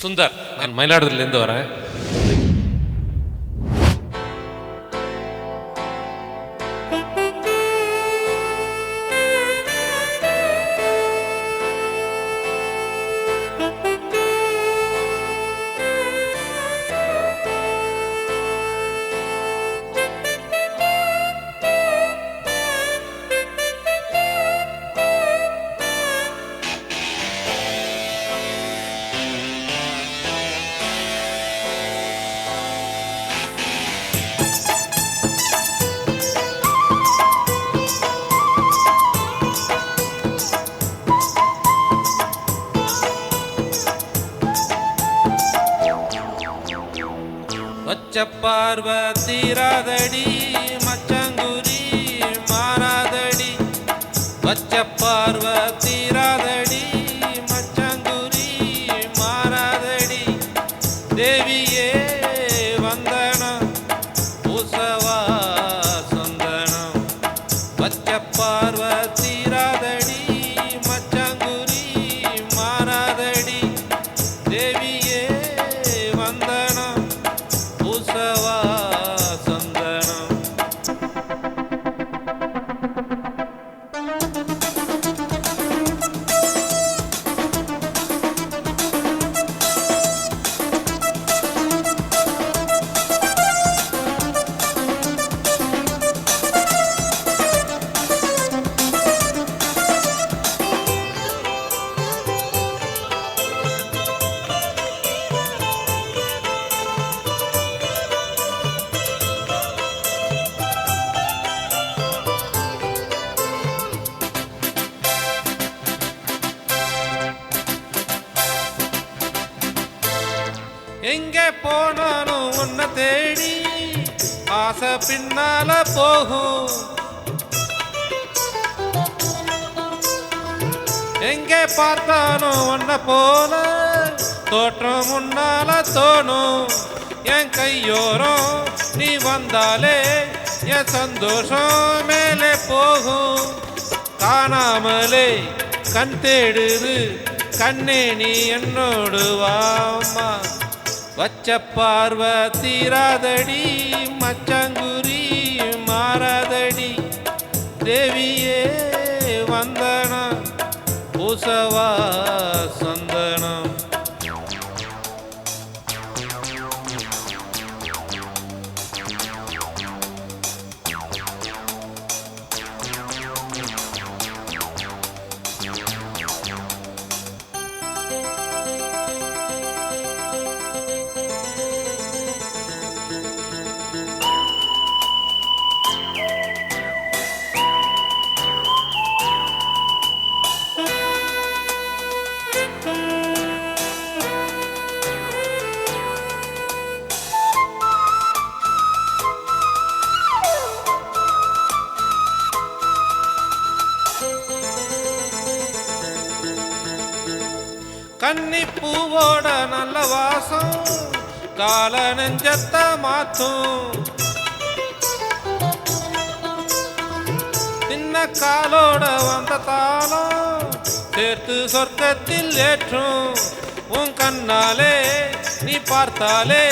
சுந்தர், நான் மயிலாடுதுறையிலேருந்து வரேன். வச்ச பார்வை தீராதடி மச்சங்குரி மாறாதடி. வச்ச பார்வை தீராதடி மச்சங்குரி மாறாதடி. தேவியே வந்தனம் பூசவா சந்தனம். வச்ச பார்வை தீராதடி மச்சங்குரி மாறாதடி. தேவியே வந்தனம் பூசவா சந்தனம். எங்கே போனாலும் உன்னை தேடி ஆசை பின்னால போகும். எங்கே பார்த்தாலும் உன்னை போல தோற்றம் முன்னால தோணும். என் கையோரம் நீ வந்தாலே என் சந்தோஷம் மேலே போகும். காணாமலே கண் தேடுது கண்ணே நீ என்னோடு வாம்மா. வச்ச பார்வை தீராதடி மச்சங்குரி மாறாதடி. தேவியே வந்தனம் பூசவா சந்தனம். கன்னி பூவோட நல்ல வாசம் கால நெஞ்சத்த மாத்தும். சின்ன காலோட வந்த தாளம் சேர்த்து சொர்க்கத்தில் ஏற்றும். உன் கண்ணாலே நீ பார்த்தாலே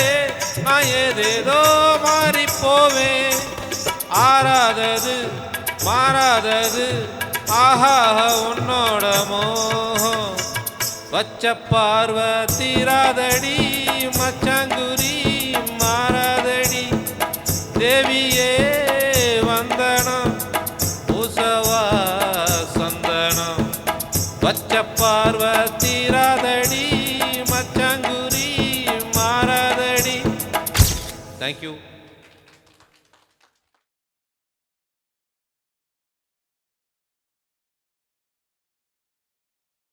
நான் ஏதேதோ மாறி போவேன். ஆறாதது மாறாதது ஆஹா உன்னோட மோகம். வச்ச பார்வை தீராதடி மச்சங்குரி மாறாதடி. தேவியே வந்தனம் பூசவா சந்தனம். வச்ச பார்வை தீராதடி மச்சங்குரி மாறாதடி. தேங்க்யூ.